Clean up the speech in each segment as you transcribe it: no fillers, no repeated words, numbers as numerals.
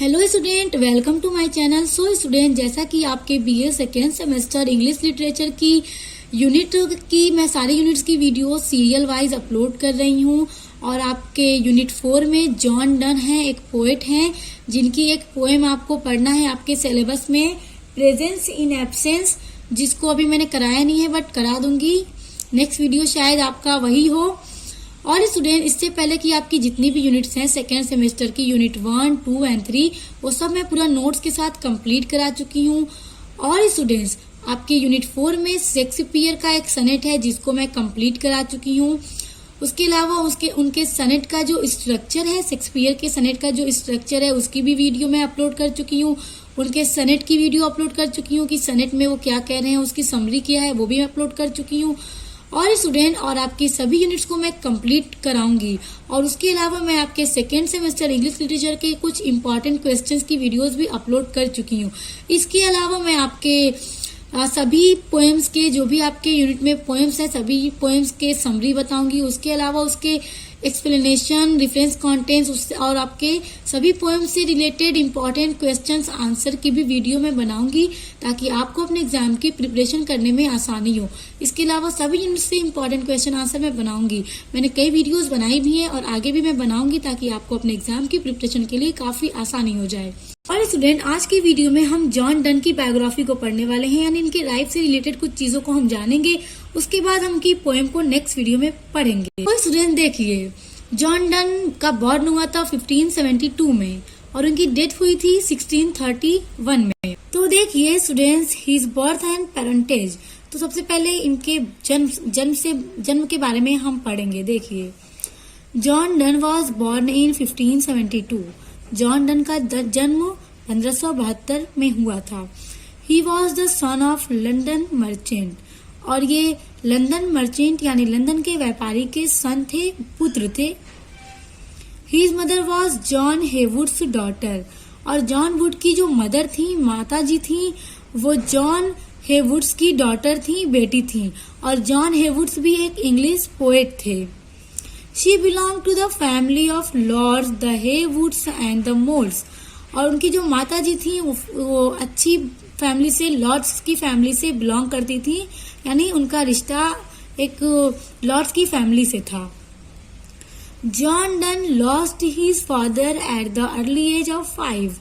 Hello student, welcome to my channel. So student, जैसा कि आपके BA second semester English literature की unit की मैं सारे यूनिट्स की वीडियो सीरियल वाइज अपलोड कर रही हूँ और आपके यूनिट 4 में जॉन डन है, एक पोएट हैं जिनकी एक पोएम आपको पढ़ना है आपके सिलेबस में, प्रेजेंस इन एब्सेंस, जिसको अभी मैंने कराया नहीं है बट करा दूंगी। नेक्स्ट वीडियो शायद आपका वही हो। और स्टूडेंट, इससे पहले कि आपकी जितनी भी यूनिट्स हैं सेकेंड सेमेस्टर की यूनिट 1, 2 एंड 3, वो सब मैं पूरा नोट्स के साथ कंप्लीट करा चुकी हूँ। और स्टूडेंट्स, आपके यूनिट 4 में शेक्सपियर का एक सनेट है जिसको मैं कंप्लीट करा चुकी हूँ। उसके अलावा उनके सनेट का जो स्ट्रक्चर है, शेक्सपियर के सनेट का जो स्ट्रक्चर है उसकी भी वीडियो मैं अपलोड कर चुकी हूँ। उनके सनेट की वीडियो अपलोड कर चुकी हूँ कि सनेट में वो क्या कह रहे हैं, उसकी समरी क्या है, वो भी मैं अपलोड कर चुकी हूँ। और स्टूडेंट, और आपकी सभी यूनिट्स को मैं कंप्लीट कराऊंगी। और उसके अलावा मैं आपके सेकेंड सेमेस्टर इंग्लिश लिटरेचर के कुछ इंपॉर्टेंट क्वेश्चंस की वीडियोस भी अपलोड कर चुकी हूँ। इसके अलावा मैं आपके सभी पोएम्स के, जो भी आपके यूनिट में पोएम्स है, सभी पोएम्स के समरी बताऊंगी। उसके अलावा उसके एक्सप्लेनेशन, रेफरेंस कंटेंट्स और आपके सभी पोएम से रिलेटेड इंपॉर्टेंट क्वेश्चंस आंसर की भी वीडियो मैं बनाऊंगी ताकि आपको अपने एग्जाम की प्रिपरेशन करने में आसानी हो। इसके अलावा सभी यूनिट से इंपॉर्टेंट क्वेश्चन आंसर मैं बनाऊंगी। मैंने कई वीडियोस बनाई भी हैं और आगे भी मैं बनाऊंगी ताकि आपको अपने एग्जाम की प्रिपरेशन के लिए काफी आसानी हो जाए। और स्टूडेंट, आज की वीडियो में हम जॉन डन की बायोग्राफी को पढ़ने वाले हैं, यानी इनके लाइफ से रिलेटेड कुछ चीजों को हम जानेंगे। उसके बाद हम की पोएम को नेक्स्ट वीडियो में पढ़ेंगे। तो स्टूडेंट देखिए, जॉन डन का बॉर्न हुआ था 1572 में और उनकी डेथ हुई थी 1631 में। तो देखिए students, his birth and parentage. तो सबसे पहले इनके जन्म के बारे में हम पढ़ेंगे। देखिए, John done was born in 1572। John Donne का जन्म 1572 में हुआ था। He was the son of London merchant, और ये लंदन मर्चेंट यानी लंदन के व्यापारी के सन थे, पुत्र थे। His mother was John Heywood's daughter, और जॉन वुड की जो मदर थी, माता जी थी, वो जॉन हेवुड्स की डॉटर थी, बेटी थी। और जॉन हेवुड्स भी एक इंग्लिश पोएट थे। She belong to the family of lords the Heywoods and the Moles, और उनकी जो माता जी थी वो अच्छी फैमिली से, लॉर्ड्स की फैमिली से बिलोंग करती थी, यानी उनका रिश्ता एक लॉर्ड्स की फैमिली से था। John Donne lost his father at the early age of 5।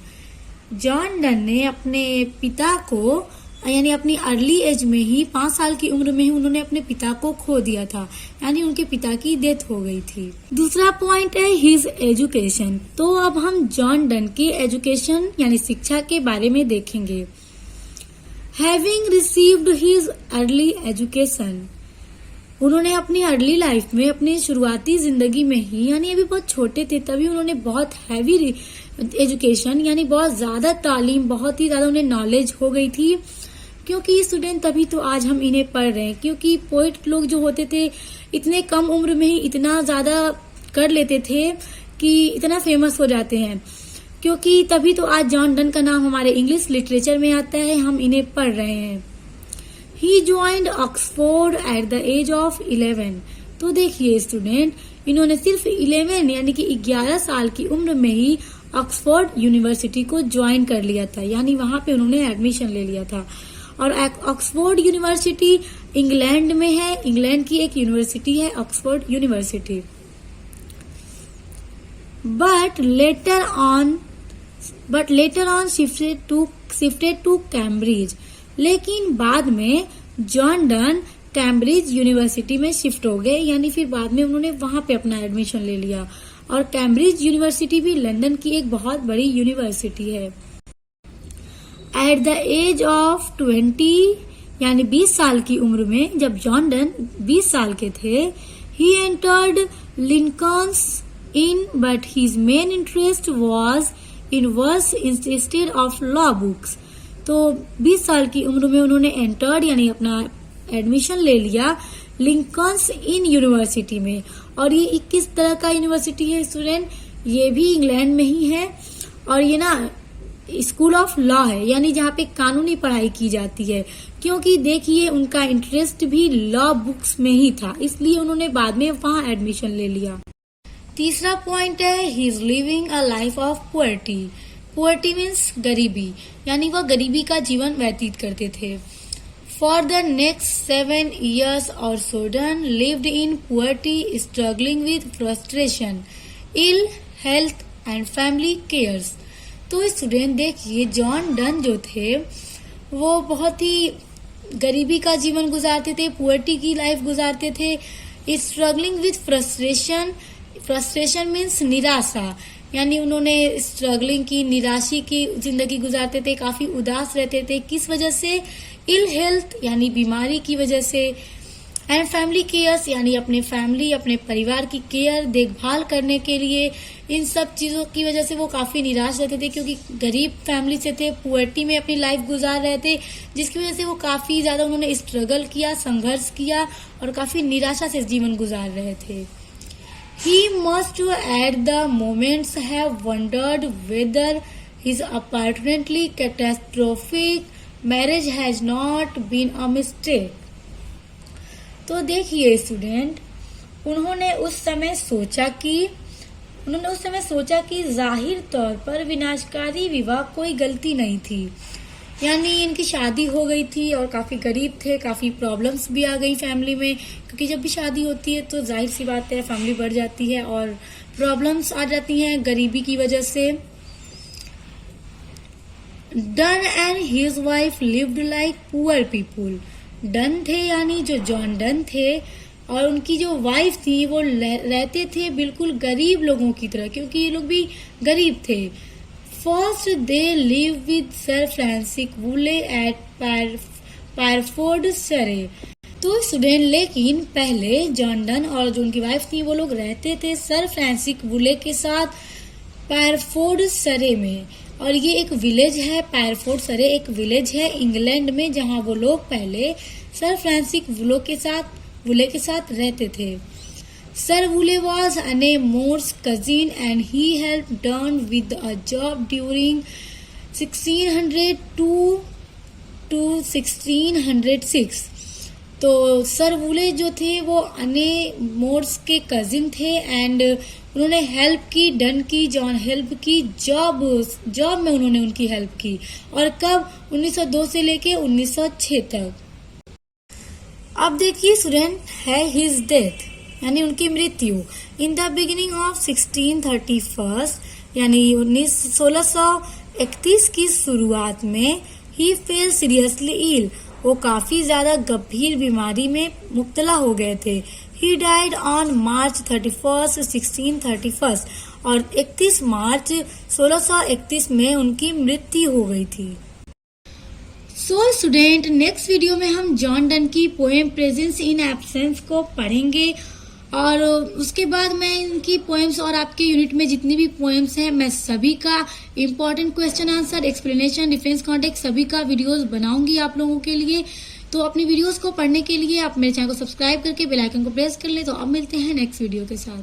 John Donne ने अपने पिता को, यानी अपनी अर्ली एज में ही, 5 साल की उम्र में ही उन्होंने अपने पिता को खो दिया था, यानी उनके पिता की डेथ हो गई थी। दूसरा पॉइंट है हिज एजुकेशन। तो अब हम जॉन डन की एजुकेशन यानी शिक्षा के बारे में देखेंगे। Having received his early education, उन्होंने अपनी अर्ली लाइफ में, अपनी शुरुआती जिंदगी में ही, यानी अभी बहुत छोटे थे तभी उन्होंने बहुत हैवी एजुकेशन यानी बहुत ज्यादा तालीम, बहुत ही ज्यादा उन्हें नॉलेज हो गई थी। क्योंकि स्टूडेंट, तभी तो आज हम इन्हें पढ़ रहे हैं, क्योंकि पोएट लोग जो होते थे इतने कम उम्र में ही इतना ज्यादा कर लेते थे कि इतना फेमस हो जाते हैं, क्योंकि तभी तो आज जॉन डन का नाम हमारे इंग्लिश लिटरेचर में आता है, हम इन्हें पढ़ रहे हैं। He joined Oxford at the age of 11। तो देखिए स्टूडेंट, इन्होंने सिर्फ 11 यानी कि 11 साल की उम्र में ही ऑक्सफोर्ड यूनिवर्सिटी को ज्वाइन कर लिया था, यानी वहां पे उन्होंने एडमिशन ले लिया था। और ऑक्सफोर्ड यूनिवर्सिटी इंग्लैंड में है, इंग्लैंड की एक यूनिवर्सिटी है Oxford University. But later on shifted to Cambridge. लेकिन बाद में जॉन डन कैम्ब्रिज यूनिवर्सिटी में शिफ्ट हो गए, यानी फिर बाद में उन्होंने वहां पे अपना एडमिशन ले लिया। और कैम्ब्रिज यूनिवर्सिटी भी लंदन की एक बहुत बड़ी यूनिवर्सिटी है। एट द एज ऑफ 20 यानी 20 साल की उम्र में, जब जॉन डन 20 साल के थे, he entered Lincoln's Inn, but his main interest was in verse instead of law books. तो 20 साल की उम्र में उन्होंने एंटर्ड यानी अपना एडमिशन ले लिया लिंकन्स इन यूनिवर्सिटी में। और ये किस तरह का यूनिवर्सिटी है स्टूडेंट? ये भी इंग्लैंड में ही है, और ये ना स्कूल ऑफ लॉ है, यानी जहाँ पे कानूनी पढ़ाई की जाती है। क्योंकि देखिए उनका इंटरेस्ट भी लॉ बुक्स में ही था, इसलिए उन्होंने बाद में वहां एडमिशन ले लिया। तीसरा पॉइंट है he is living a life of poverty. Poverty means गरीबी, यानी वह गरीबी का जीवन व्यतीत करते थे। फॉर द नेक्स्ट 7 years और so Donne lived in poverty, struggling with frustration, ill health and family cares. तो स्टूडेंट देखिए, जॉन डन जो थे वो बहुत ही गरीबी का जीवन गुजारते थे, पुअर्टी की लाइफ गुजारते थे। Struggling with frustration, frustration means निराशा, यानी उन्होंने स्ट्रगलिंग की, निराशी की जिंदगी गुजारते थे, काफी उदास रहते थे। किस वजह से? इल हेल्थ यानी बीमारी की वजह से, एंड फैमिली केयर्स यानी अपने फैमिली, अपने परिवार की केयर, देखभाल करने के लिए, इन सब चीजों की वजह से वो काफी निराश रहते थे, क्योंकि गरीब फैमिली से थे, पुअर्टी में अपनी लाइफ गुजार रहे थे, जिसकी वजह से वो काफी ज्यादा उन्होंने स्ट्रगल किया, संघर्ष किया और काफी निराशा से जीवन गुजार रहे थे। He must at the moments have wondered whether his apparently catastrophic marriage has not been a mistake. तो देखिए स्टूडेंट, उन्होंने उस समय सोचा कि जाहिर तौर पर विनाशकारी विवाह कोई गलती नहीं थी, यानी इनकी शादी हो गई थी और काफी गरीब थे, काफी प्रॉब्लम्स भी आ गई फैमिली में, क्योंकि जब भी शादी होती है तो जाहिर सी बात है फैमिली बढ़ जाती है और प्रॉब्लम्स आ जाती हैं गरीबी की वजह से। Done and his wife lived like poor people. Done थे यानी जो जॉन डन थे, और उनकी जो वाइफ थी वो रहते थे बिल्कुल गरीब लोगों की तरह, क्योंकि ये लोग भी गरीब थे। First they live with Sir Francis Wolley at Pyrford Surrey. तो स्टूडेंट, लेकिन पहले जॉन डन और जो उनकी वाइफ थी वो लोग रहते थे सर फ्रांसिस वुले के साथ पायरफोर्ड सरे में, और ये एक विलेज है, पायरफोर्ड सरे एक विलेज है इंग्लैंड में, जहां वो लोग पहले सर फ्रांसिस वुले के साथ रहते थे। Sir Woolley was Anne Moore's cousin and he helped Dunn with a job during 1602 to 1606। तो सर वुले जो थे वो अने मोर्स के कजिन थे एंड उन्होंने हेल्प की, डन की, जॉन हेल्प की, जॉब में उन्होंने उनकी हेल्प की। और कब? 1902 से लेके 1906 तक। अब देखिए स्टूडेंट, है हिज डेथ यानी उनकी मृत्यु। इन द बिगिनिंग ऑफ 1631 यानी 1631 की शुरुआत में ही फेल सीरियसली इल, वो काफी ज्यादा गंभीर बीमारी में मुब्तला हो गए थे। ही डाइड ऑन मार्च 31, 1631 और 31 मार्च 1631 में उनकी मृत्यु हो गई थी। सो स्टूडेंट, नेक्स्ट वीडियो में हम जॉन डन की पोएम प्रेजेंस इन एब्सेंस को पढ़ेंगे और उसके बाद मैं इनकी पोएम्स और आपके यूनिट में जितनी भी पोएम्स हैं मैं सभी का important question answer, explanation, difference context सभी का वीडियोस बनाऊंगी आप लोगों के लिए। तो अपनी वीडियोस को पढ़ने के लिए आप मेरे चैनल को सब्सक्राइब करके बेल आइकन को प्रेस कर ले। तो अब मिलते हैं नेक्स्ट वीडियो के साथ।